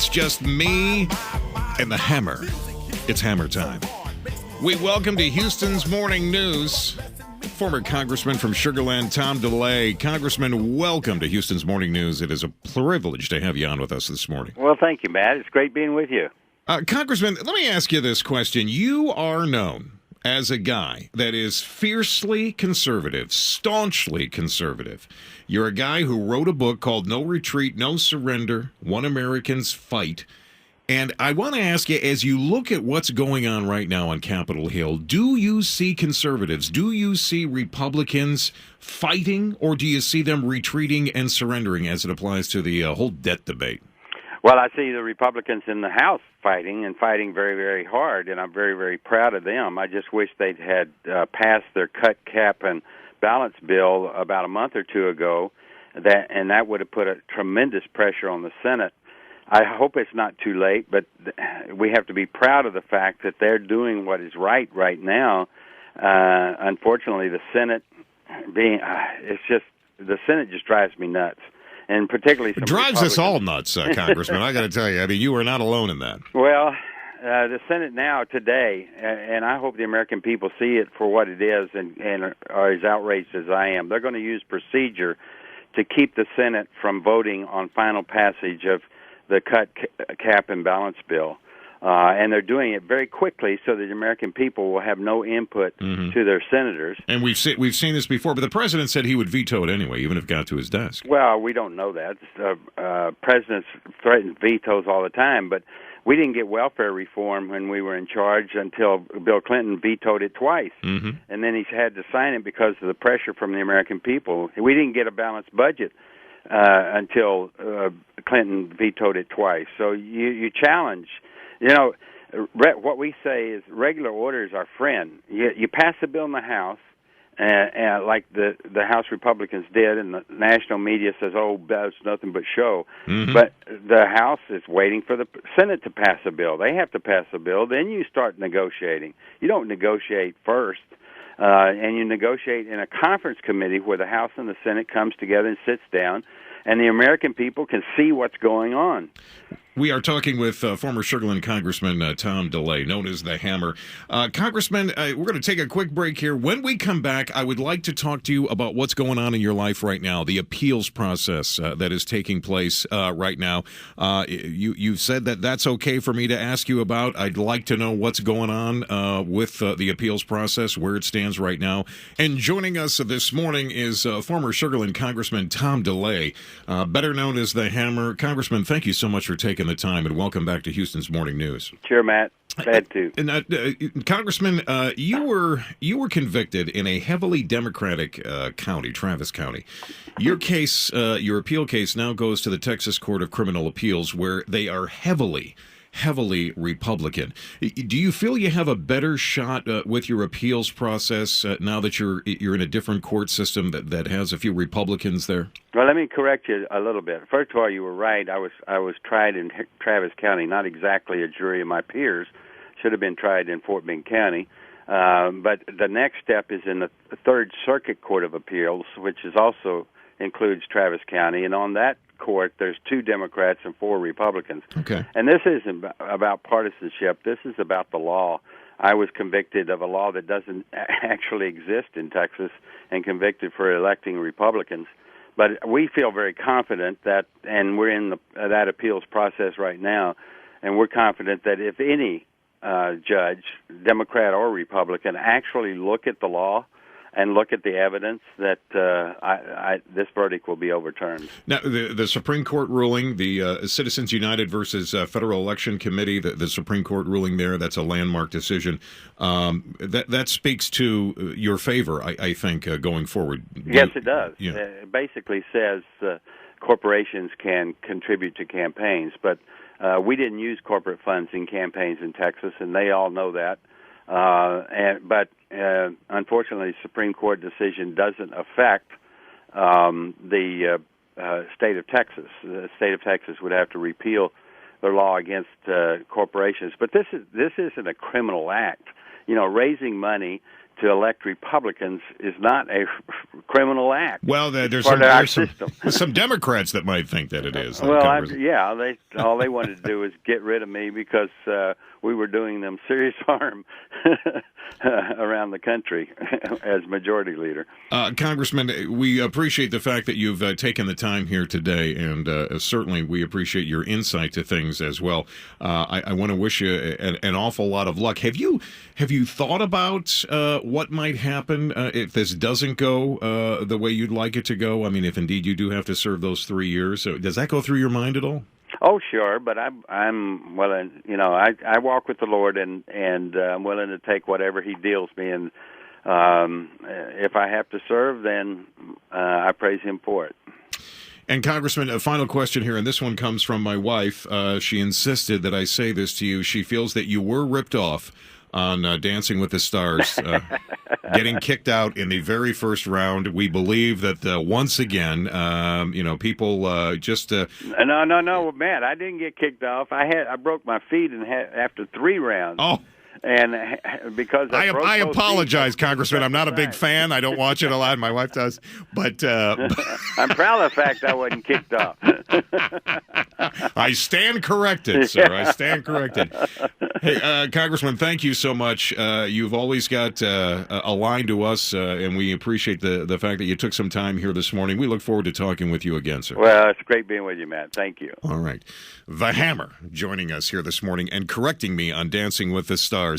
It's just me and the hammer. It's hammer time. We welcome to Houston's Morning News former Congressman from Sugar Land, Tom DeLay. Congressman, welcome to Houston's Morning News. It is a privilege to have you on with us this morning. Well, thank you, Matt. It's great being with you. Congressman, let me ask you this question. You are known as a guy that is fiercely conservative, staunchly conservative. You're a guy who wrote a book called No Retreat, No Surrender, One American's Fight. And I want to ask you, as you look at what's going on right now on Capitol Hill, do you see conservatives, do you see Republicans fighting, or do you see them retreating and surrendering as it applies to the whole debt debate? Well, I see the Republicans in the House fighting very, very hard, and I'm very, very proud of them. I just wish they'd had passed their cut, cap, and balance bill about a month or two ago, and that would have put a tremendous pressure on the Senate. I hope it's not too late, but we have to be proud of the fact that they're doing what is right now. Unfortunately, the Senate the Senate just drives me nuts. And particularly some drives us all nuts, Congressman. I got to tell you, I mean, you are not alone in that. Well, the Senate now today, and I hope the American people see it for what it is and are as outraged as I am. They're going to use procedure to keep the Senate from voting on final passage of the cut, cap, and balance bill. And they're doing it very quickly so that the American people will have no input to their senators. And we've seen this before, but the president said he would veto it anyway, even if it got to his desk. Well, we don't know that. Presidents threaten vetoes all the time, but we didn't get welfare reform when we were in charge until Bill Clinton vetoed it twice. And then he's had to sign it because of the pressure from the American people. We didn't get a balanced budget until Clinton vetoed it twice. So you challenge. You know, what we say is regular order is our friend. You pass a bill in the House, like the House Republicans did, and the national media says, oh, that's nothing but show. But the House is waiting for the Senate to pass a bill. They have to pass a bill. Then you start negotiating. You don't negotiate first. And you negotiate in a conference committee where the House and the Senate comes together and sits down, and the American people can see what's going on. We are talking with former Sugar Land Congressman Tom DeLay, known as the Hammer. Congressman, we're going to take a quick break here. When we come back, I would like to talk to you about what's going on in your life right now, the appeals process that is taking place right now. You've said that that's okay for me to ask you about. I'd like to know what's going on with the appeals process, where it stands right now. And joining us this morning is former Sugar Land Congressman Tom DeLay, better known as the Hammer. Congressman, thank you so much for taking the time, and welcome back to Houston's Morning News. Sure, Matt. Glad to. Congressman, you were convicted in a heavily Democratic county, Travis County. Your case, your appeal case, now goes to the Texas Court of Criminal Appeals, where they are heavily Republican. Do you feel you have a better shot with your appeals process now that you're in a different court system that has a few Republicans there? Well, let me correct you a little bit. First of all, you were right. I was tried in Travis County, not exactly a jury of my peers. Should have been tried in Fort Bend County. But the next step is in the Third Circuit Court of Appeals, which is also includes Travis County, and on that court there's 2 Democrats and 4 Republicans. Okay. And this isn't about partisanship. This is about the law. I was convicted of a law that doesn't actually exist in Texas and convicted for electing Republicans. But we feel very confident that, and we're in that appeals process right now, and we're confident that if any judge, Democrat or Republican, actually look at the law and look at the evidence, that this verdict will be overturned. Now, the Supreme Court ruling, the Citizens United versus Federal Election Committee, the Supreme Court ruling there, that's a landmark decision. That speaks to your favor, I think, going forward. Yes, it does. Yeah. It basically says corporations can contribute to campaigns, but we didn't use corporate funds in campaigns in Texas, and they all know that. But unfortunately, the Supreme Court decision doesn't affect the state of Texas. The state of Texas would have to repeal their law against corporations. But this isn't a criminal act. You know, raising money to elect Republicans is not a criminal act. Well, there's some Democrats that might think that it is. Well, all they wanted to do was get rid of me because we were doing them serious harm around the country as majority leader. Congressman, we appreciate the fact that you've taken the time here today, and certainly we appreciate your insight to things as well. I want to wish you an awful lot of luck. Have you thought about what might happen if this doesn't go the way you'd like it to go? I mean, if indeed you do have to serve those 3 years, so does that go through your mind at all? Oh, sure, but I'm willing. I walk with the Lord, and I'm willing to take whatever He deals me. And if I have to serve, then I praise Him for it. And Congressman, a final question here, and this one comes from my wife. She insisted that I say this to you. She feels that you were ripped off on Dancing with the Stars, getting kicked out in the very first round. We believe that once again, people just no, Matt, I didn't get kicked off. I broke my feet after 3 rounds. Oh. And because I apologize, Congressman. I'm not a big fan. I don't watch it a lot. My wife does, but I'm proud of the fact I wasn't kicked off. I stand corrected, sir. I stand corrected. Hey, Congressman, thank you so much. You've always got a line to us, and we appreciate the fact that you took some time here this morning. We look forward to talking with you again, sir. Well, it's great being with you, Matt. Thank you. All right. The Hammer joining us here this morning and correcting me on Dancing with the Stars.